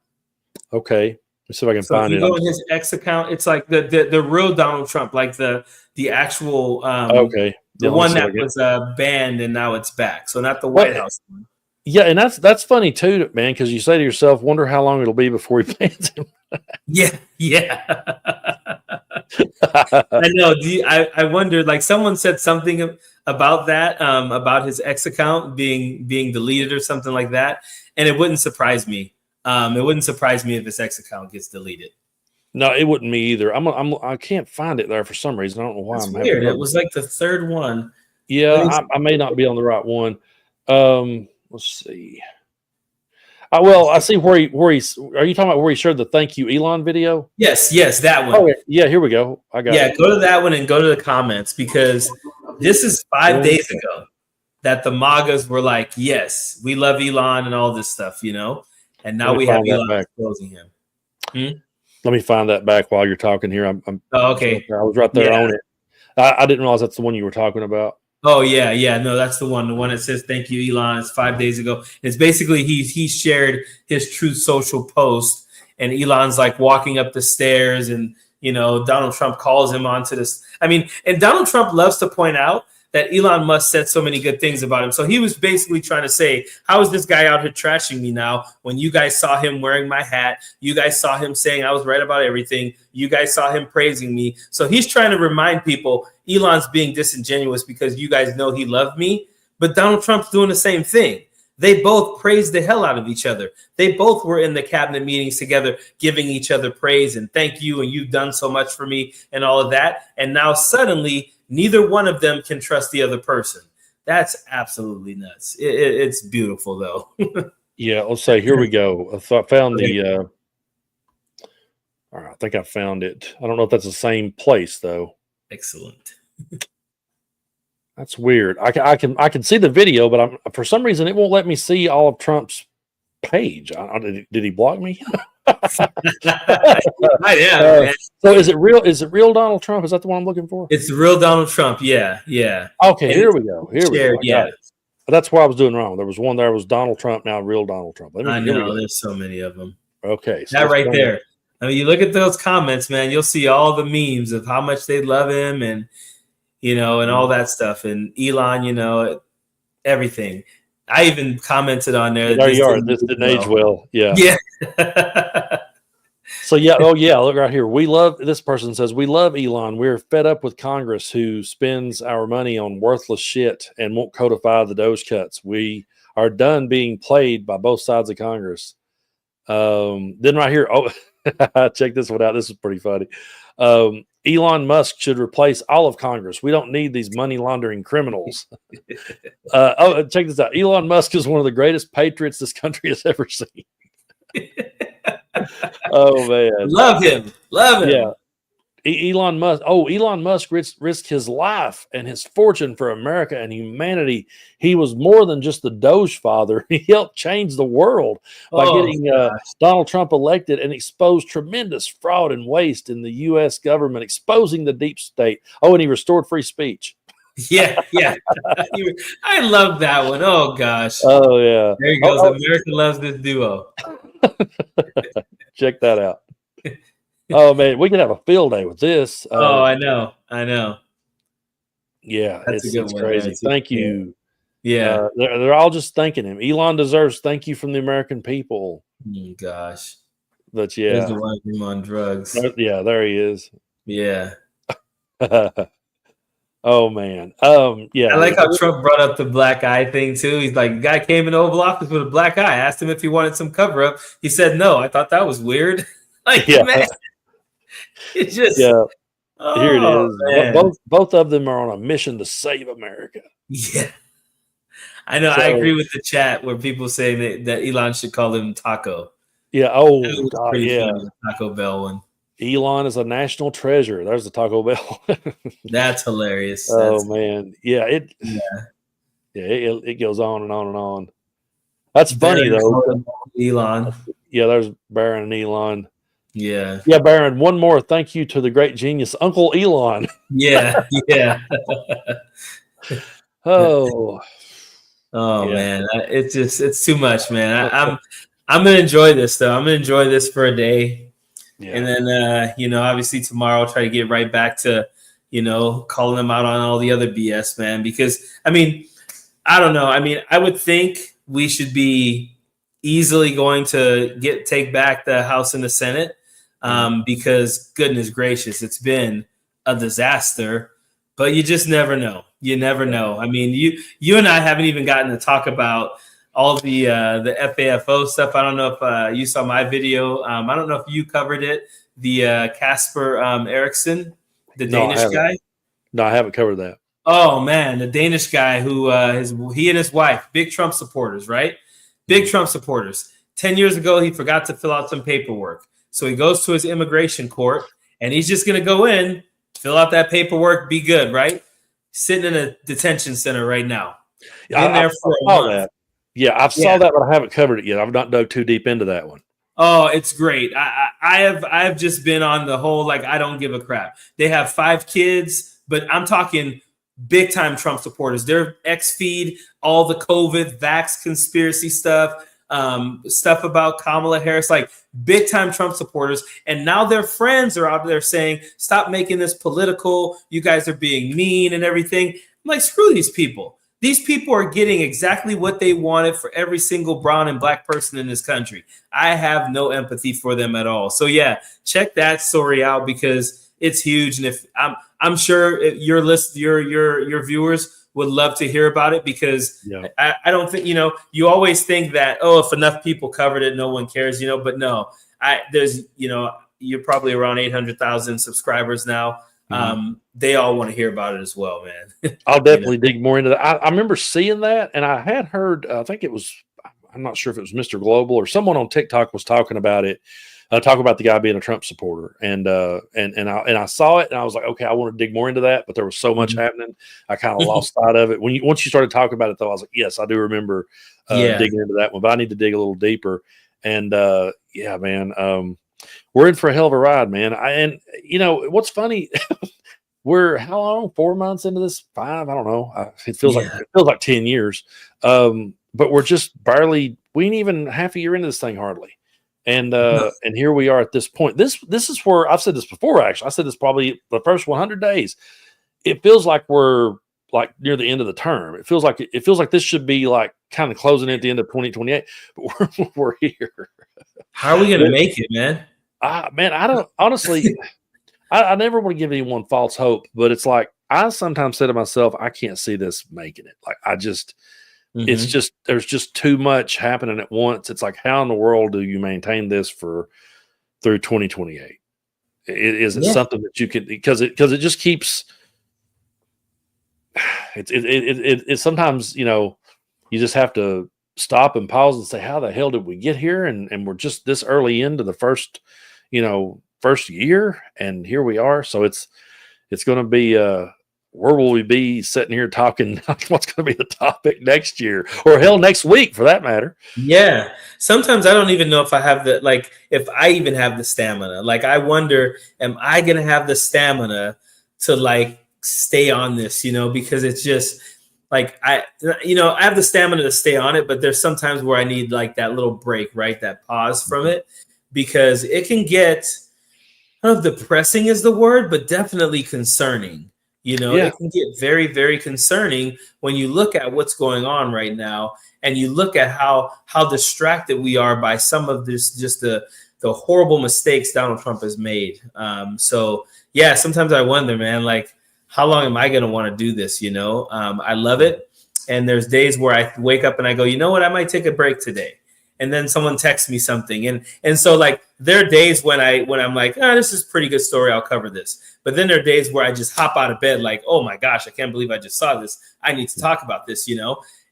Okay, let's see if I can So if find you it. go in his X account, it's like the real Donald Trump, like the actual Okay, the yeah, let me one see if I that can- was banned and now it's back. So not the White House one. Yeah, and that's funny too, man, because you say to yourself, "Wonder how long it'll be before he bans him." Yeah, yeah. I know. I wondered, like someone said something about that, about his X account being deleted or something like that, and it wouldn't surprise me. It wouldn't surprise me if his X account gets deleted. No, it wouldn't me either. I can't find it there for some reason. I don't know why. That's I'm weird. having It trouble. was like the third one. Yeah, I may not be on the right one. Let's see. Well, I see where he's. Are you talking about where he shared the "Thank You, Elon" video? Yes, that one. Oh, yeah. Here we go. I got it. Go to that one and go to the comments, because this is 5 days ago that the MAGAs were like, yes, we love Elon and all this stuff, and now we have Elon exposing him. Let me find that back while you're talking here. Oh, okay. I was right there on it. I didn't realize that's the one you were talking about. Oh yeah. No, that's the one that says "Thank you, Elon." It's 5 days ago. It's basically he shared his Truth Social post, and Elon's like walking up the stairs, and Donald Trump calls him onto this. I mean, and Donald Trump loves to point out that Elon Musk said so many good things about him. So he was basically trying to say, how is this guy out here trashing me now when you guys saw him wearing my hat? You guys saw him saying I was right about everything. You guys saw him praising me. So he's trying to remind people Elon's being disingenuous because you guys know he loved me. But Donald Trump's doing the same thing. They both praised the hell out of each other. They both were in the cabinet meetings together, giving each other praise and thank you, and you've done so much for me and all of that. And now suddenly, neither one of them can trust the other person. That's absolutely nuts. It's beautiful, though. Yeah, let's say here we go. I found the. All right, I think I found it. I don't know if that's the same place though. Excellent. That's weird. I can see the video, but for some reason it won't let me see all of Trump's page. Did he block me? Yeah. So is it real? Is it real Donald Trump? Is that the one I'm looking for? It's the real Donald Trump. Yeah. Okay, And here we go. Here we go. Yeah. That's where I was doing wrong. There was one there was Donald Trump, now real Donald Trump. I know. There's so many of them. Okay. That right there. I mean, you look at those comments, man, you'll see all the memes of how much they love him and, and all that stuff. And Elon, everything. I even commented on there. There you are. This didn't age well. Yeah. Yeah. So yeah, look right here. This person says, we love Elon. We're fed up with Congress who spends our money on worthless shit and won't codify the Doge cuts. We are done being played by both sides of Congress. Then right here, check this one out. This is pretty funny. Elon Musk should replace all of Congress. We don't need these money laundering criminals. Check this out. Elon Musk is one of the greatest patriots this country has ever seen. Oh man, love him. Yeah, Elon Musk risked his life and his fortune for America and humanity. He was more than just the Doge father. He helped change the world by getting Donald Trump elected and exposed tremendous fraud and waste in the U.S. government, exposing the deep state. Oh, and he restored free speech. Yeah. I love that one. Oh gosh. Oh yeah. There he goes. America loves this duo. Check that out. Oh man, we could have a field day with this. I know. Yeah, That's a good it's one, crazy. man. Thank you. Yeah. They're all just thanking him. Elon deserves thank you from the American people. Oh, gosh. But yeah, There's the one of him on drugs. Yeah, there he is. Yeah. Oh man. Yeah. I like how Trump brought up the black eye thing too. He's like, the guy came in the Oval Office with a black eye. I asked him if he wanted some cover up. He said no. I thought that was weird. Like, man, it's just here it is. Man. Both of them are on a mission to save America. Yeah. I know. I agree with the chat where people say that Elon should call him Taco. Yeah. Oh, God, yeah. Funny, the Taco Bell one. Elon is a national treasure. There's the Taco Bell. That's hilarious. Man. Yeah. It goes on and on and on. That's funny though. Elon. Yeah, there's Baron and Elon. Yeah. Yeah, Baron. One more thank you to the great genius, Uncle Elon. Yeah. Oh. Oh Yeah. man, it's too much, man. I'm gonna enjoy this though. I'm gonna enjoy this for a day, Yeah. and then obviously tomorrow I'll try to get right back to calling them out on all the other BS, man. Because I mean, I don't know. I mean, I would think we should be easily going to take back the House and the Senate, because goodness gracious, it's been a disaster. But you just never know. You never know. I mean, you and I haven't even gotten to talk about all the FAFO stuff. I don't know if you saw my video. I don't know if you covered it. The Casper Eriksson, the Danish guy. No, I haven't covered that. Oh man, the Danish guy who he and his wife, big Trump supporters, right? Big Trump supporters. 10 years ago, he forgot to fill out some paperwork. So he goes to his immigration court and he's just going to go in, fill out that paperwork, be good, right? Sitting in a detention center right now. Been there for a month. That. Yeah, I saw that, but I haven't covered it yet. I've not dug too deep into that one. Oh, it's great. I have just been on the whole, like, I don't give a crap. They have 5 kids, but I'm talking big time Trump supporters. They're X-Feed, all the COVID, vax conspiracy stuff, stuff about Kamala Harris, like big time Trump supporters. And now their friends are out there saying, stop making this political. You guys are being mean and everything. I'm like, screw these people. These people are getting exactly what they wanted for every single brown and black person in this country. I have no empathy for them at all. So yeah, check that story out because it's huge. And if I'm sure your viewers would love to hear about it because I don't think, you always think that, if enough people covered it, no one cares, but no, there's, you're probably around 800,000 subscribers now. They all want to hear about it as well, man. I'll definitely dig more into that. I remember seeing that, and I had heard, I think it was, I'm not sure if it was Mr. Global or someone on TikTok was talking about it, talk about the guy being a Trump supporter, and I saw it, and I was like, okay, I want to dig more into that, but there was so much happening, I kind of lost sight of it. Once you started talking about it, though, I was like, yes, I do remember digging into that one, but I need to dig a little deeper. And yeah, man, we're in for a hell of a ride, man. And what's funny, we're how long? 4 months into this? 5? I don't know. It feels like 10 years. But we're just barely. We ain't even half a year into this thing hardly. And and here we are at this point. This is where I've said this before. Actually, I said this probably the first 100 days. It feels like we're like near the end of the term. It feels like this should be like kind of closing at the end of 2028. But we're here. How are we gonna make it, man? Man, I don't honestly. I never want to give anyone false hope, but it's like I sometimes say to myself, I can't see this making it. Like I just. It's just there's just too much happening at once. It's like, how in the world do you maintain this through 2028? Is it something that you could because it just keeps it sometimes you just have to stop and pause and say, how the hell did we get here? And we're just this early into the first year, and here we are. So it's going to be where will we be sitting here talking what's going to be the topic next year or hell next week for that matter? Yeah. Sometimes I don't even know if I have if I even have the stamina. Like, I wonder, am I going to have the stamina to stay on this, because it's just like, I have the stamina to stay on it, but there's sometimes where I need that little break, right? That pause from it, because it can get, I don't know if depressing is the word, but definitely concerning. It can get very, very concerning when you look at what's going on right now, and you look at how distracted we are by some of this, just the horrible mistakes Donald Trump has made. So yeah, sometimes I wonder, man, how long am I going to want to do this? I love it, and there's days where I wake up and I go, you know what, I might take a break today. And then someone texts me something. And so there are days when I'm like, this is a pretty good story, I'll cover this. But then there are days where I just hop out of bed oh my gosh, I can't believe I just saw this. I need to talk about this,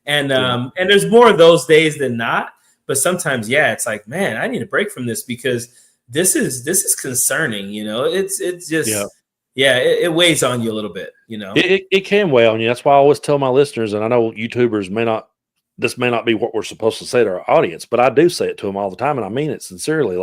And there's more of those days than not. But sometimes, it's like, man, I need a break from this because this is concerning, It's just it weighs on you a little bit, It can weigh on you. That's why I always tell my listeners, and I know YouTubers this may not be what we're supposed to say to our audience, but I do say it to them all the time, and I mean it sincerely.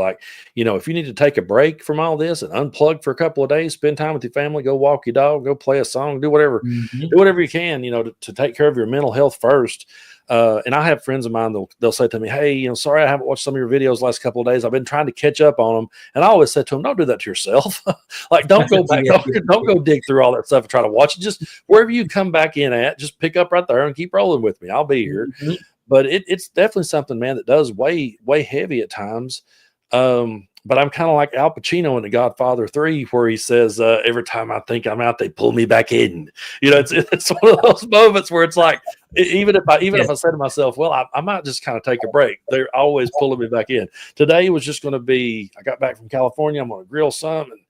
If you need to take a break from all this and unplug for a couple of days, spend time with your family, go walk your dog, go play a song, do whatever you can, to take care of your mental health first. And I have friends of mine, they'll say to me, hey, sorry, I haven't watched some of your videos the last couple of days. I've been trying to catch up on them. And I always said to them, don't do that to yourself. Like, don't go back, don't go dig through all that stuff and try to watch it. Just wherever you come back in at, just pick up right there and keep rolling with me. I'll be here. Mm-hmm. But it's definitely something, man, that does weigh heavy at times. But I'm kind of like Al Pacino in The Godfather 3, where he says, every time I think I'm out, they pull me back in. It's one of those moments where it's like, even if I said to myself, well, I might just kind of take a break, they're always pulling me back in. Today was just going to be, I got back from California, I'm going to grill some and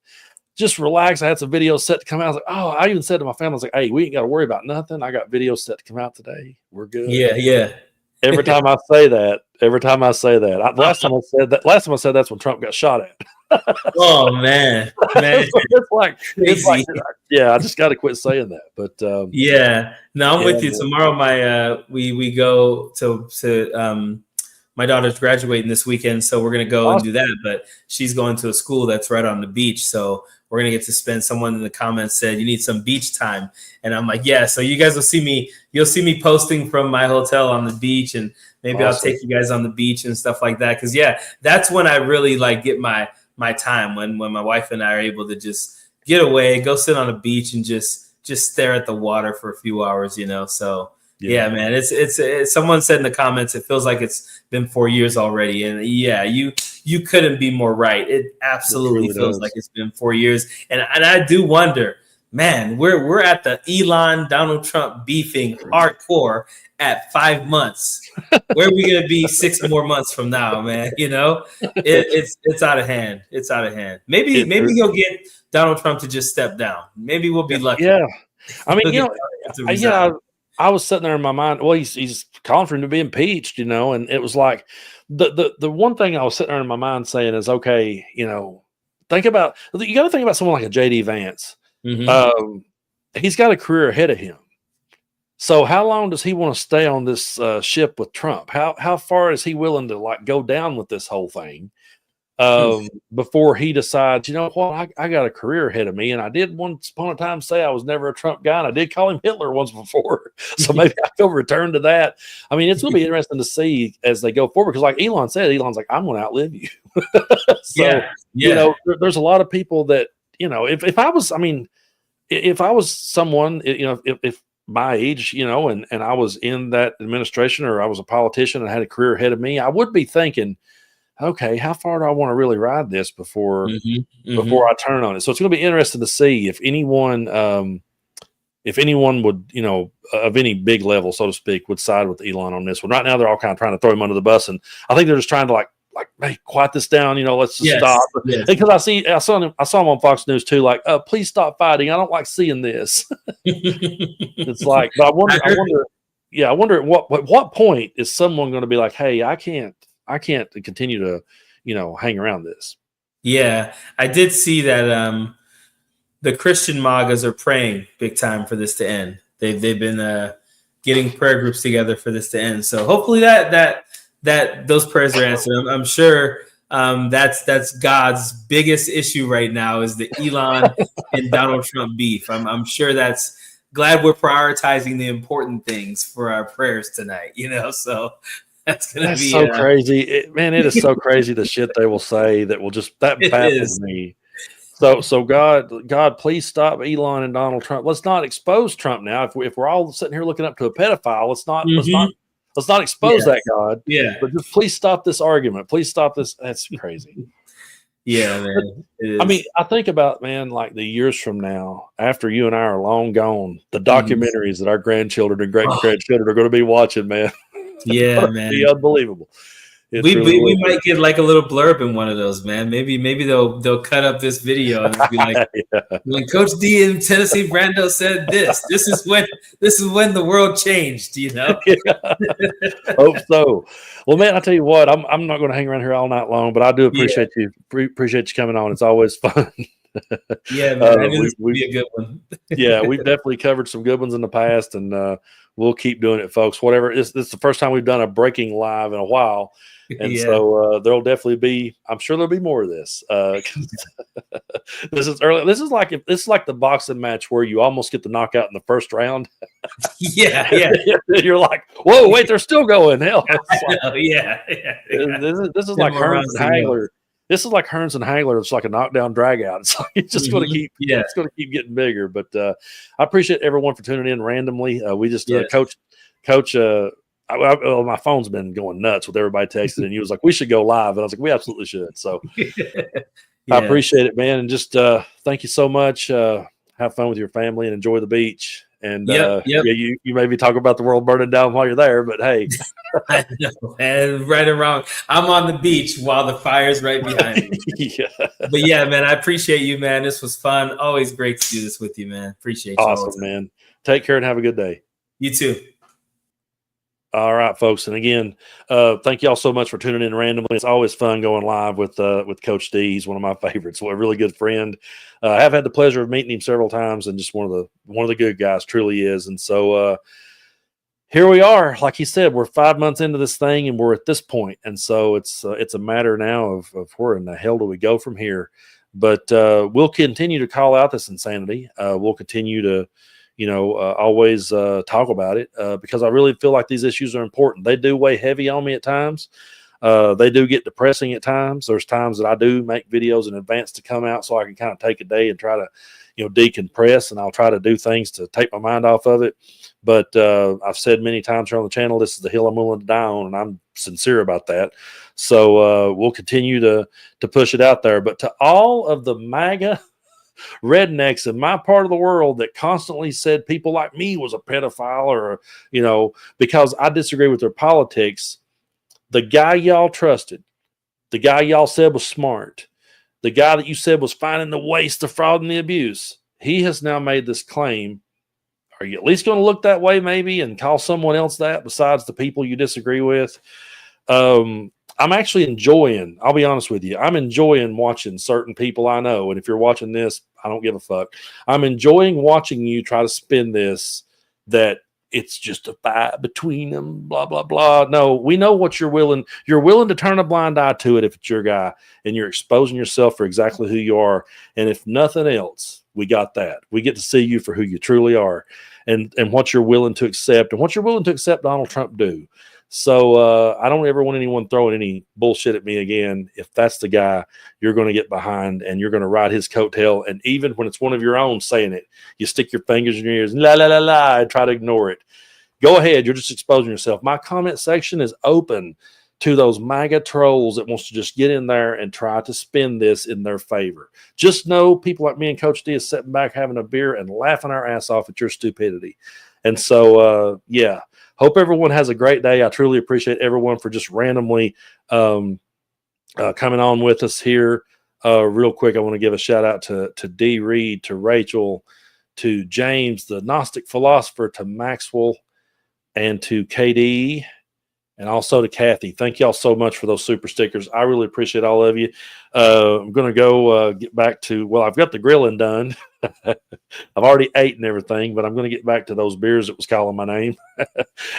just relax. I had some videos set to come out. I was like, oh, I even said to my family, I was like, hey, we ain't got to worry about nothing. I got videos set to come out today. We're good. Yeah. Every time I say that, last time I said that's when Trump got shot at. Oh man. it's like, yeah, I just got to quit saying that. But I'm with you. Tomorrow, we go to my daughter's graduating this weekend, so we're gonna go and do that. But she's going to a school that's right on the beach, so we're gonna get to spend. Someone in the comments said you need some beach time, and I'm like, yeah. So you guys will see me. You'll see me posting from my hotel on the beach, and maybe I'll take you guys on the beach and stuff like that. Because that's when I really like get my time when my wife and I are able to just get away, go sit on a beach, and just stare at the water for a few hours. So. Yeah, man. It's someone said in the comments, it feels like it's been 4 years already. And you couldn't be more right. It absolutely feels like it's been 4 years. And I do wonder, man, we're at the Elon Donald Trump beefing hardcore at 5 months. Where are we gonna be 6 more months from now, man? It's out of hand. It's out of hand. Maybe he'll get Donald Trump to just step down. Maybe we'll be lucky. Yeah. I mean, I was sitting there in my mind, well, he's calling for him to be impeached, and it was like the one thing I was sitting there in my mind saying is, okay, you got to think about someone like a JD Vance. Mm-hmm. He's got a career ahead of him. So how long does he want to stay on this ship with Trump? How far is he willing to go down with this whole thing? Before he decides, what, I got a career ahead of me, and I did once upon a time say I was never a Trump guy, and I did call him Hitler once before, so maybe I will return to that. I mean, it's going to be interesting to see as they go forward, because like Elon said, Elon's like, I'm going to outlive you. There's a lot of people that, if I was someone, if my age, and I was in that administration, or I was a politician and had a career ahead of me, I would be thinking, okay, how far do I want to really ride this before I turn on it? So it's going to be interesting to see if anyone would, of any big level, so to speak, would side with Elon on this one. Right now, they're all kind of trying to throw him under the bus, and I think they're just trying to like, hey, quiet this down. Let's just stop. Yes. Because I saw him on Fox News too. Like, please stop fighting. I don't like seeing this. It's like, but I wonder at what point is someone going to be like, hey, I can't continue to, hang around this. Yeah, I did see that the Christian MAGAs are praying big time for this to end. They've been getting prayer groups together for this to end. So hopefully that those prayers are answered. I'm sure that's God's biggest issue right now is the Elon and Donald Trump beef. I'm sure that's glad we're prioritizing the important things for our prayers tonight. So. That's be so crazy. It is so crazy the shit they will say that baffles me. So God, please stop Elon and Donald Trump. Let's not expose Trump now. If we're all sitting here looking up to a pedophile, let's not expose that, God. Yeah. But just please stop this argument. Please stop this. That's crazy. Yeah, man. I mean, I think about, man, like the years from now, after you and I are long gone, the documentaries that our grandchildren and great grandchildren are going to be watching, man. Yeah, man, be unbelievable. We might get like a little blurb in one of those, man. Maybe they'll cut up this video and be like, when Coach D in Tennessee Brando said this is when the world changed, Yeah. Hope so. Well, man, I tell you what, I'm not going to hang around here all night long, but I do appreciate you. Appreciate you coming on. It's always fun. Yeah, man, I knew this would be a good one. Yeah, we've definitely covered some good ones in the past, and we'll keep doing it, folks. Whatever. This is the first time we've done a breaking live in a while. And Yeah. so there'll definitely be, I'm sure there'll be more of this. This is early. This is like the boxing match where you almost get the knockout in the first round. Yeah. You're like, whoa, wait, they're still going. Hell. Like, Yeah. This is like Hearns and Hagler. This is like Hearns and Hagler. It's like a knockdown drag out. It's like, it's just going to keep, it's going to keep getting bigger. But I appreciate everyone for tuning in randomly. We just coach. Well, my phone's been going nuts with everybody texting, and he was like, "We should go live," and I was like, "We absolutely should." So I appreciate it, man, and just thank you so much. Have fun with your family and enjoy the beach. And yeah, you maybe talk about the world burning down while you're there, but hey, I know, and right or wrong, I'm on the beach while the fire's right behind me. But yeah, man, I appreciate you, man. This was fun. Always great to do this with you, man. Appreciate you. Awesome, man. Take care and have a good day. You too. All right, folks. And again, thank y'all so much for tuning in randomly. It's always fun going live with Coach D. He's one of my favorites. A really good friend. I have had the pleasure of meeting him several times, and just one of the good guys, truly is. And so here we are. Like he said, we're 5 months into this thing, and we're at this point. And so it's a matter now of where in the hell do we go from here? But we'll continue to call out this insanity. We'll continue to always talk about it because I really feel like these issues are important. They do weigh heavy on me at times. They do get depressing at times. There's times that I do make videos in advance to come out so I can kind of take a day and try to, decompress, and I'll try to do things to take my mind off of it. But I've said many times here on the channel, this is the hill I'm willing to die on, and I'm sincere about that. So we'll continue to push it out there. But to all of the MAGA rednecks in my part of the world that constantly said people like me was a pedophile or, because I disagree with their politics, the guy y'all trusted, the guy y'all said was smart, the guy that you said was finding the waste, the fraud, and the abuse, he has now made this claim. Are you at least going to look that way maybe and call someone else that besides the people you disagree with? I'm actually enjoying, I'll be honest with you, I'm enjoying watching certain people I know. And if you're watching this, I don't give a fuck. I'm enjoying watching you try to spin this that it's just a fight between them, blah, blah, blah. No, we know what you're willing to turn a blind eye to it if it's your guy and you're exposing yourself for exactly who you are. And if nothing else, we got that. We get to see you for who you truly are and what you're willing to accept and what you're willing to accept Donald Trump do. So I don't ever want anyone throwing any bullshit at me again. If that's the guy you're going to get behind and you're going to ride his coattail, and even when it's one of your own saying it, you stick your fingers in your ears, la, la, la, la, and try to ignore it. Go ahead. You're just exposing yourself. My comment section is open to those MAGA trolls that wants to just get in there and try to spin this in their favor. Just know people like me and Coach D is sitting back having a beer and laughing our ass off at your stupidity. And so, hope everyone has a great day. I truly appreciate everyone for just randomly coming on with us here. Real quick, I want to give a shout out to D. Reed, to Rachel, to James, the Gnostic philosopher, to Maxwell, and to KD, and also to Kathy. Thank y'all so much for those super stickers. I really appreciate all of you. I'm going to go get back to, I've got the grilling done. I've already ate and everything, but I'm going to get back to those beers that was calling my name.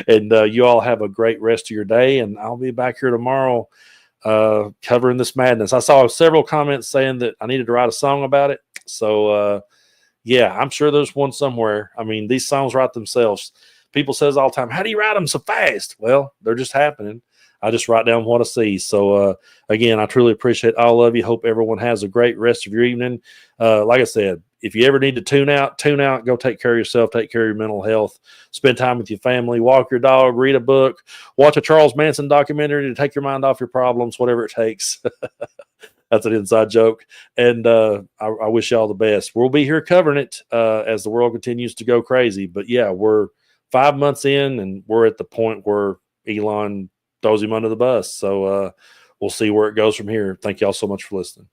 And you all have a great rest of your day, and I'll be back here tomorrow covering this madness. I saw several comments saying that I needed to write a song about it. So, I'm sure there's one somewhere. I mean, these songs write themselves. People says all the time, how do you write them so fast? Well, they're just happening. I just write down what I see. So, again, I truly appreciate all of you. Hope everyone has a great rest of your evening. Like I said, if you ever need to tune out, go take care of yourself, take care of your mental health, spend time with your family, walk your dog, read a book, watch a Charles Manson documentary to take your mind off your problems, whatever it takes. That's an inside joke. And I wish you all the best. We'll be here covering it as the world continues to go crazy. But, we're 5 months in, and we're at the point where Elon throws him under the bus. So we'll see where it goes from here. Thank you all so much for listening.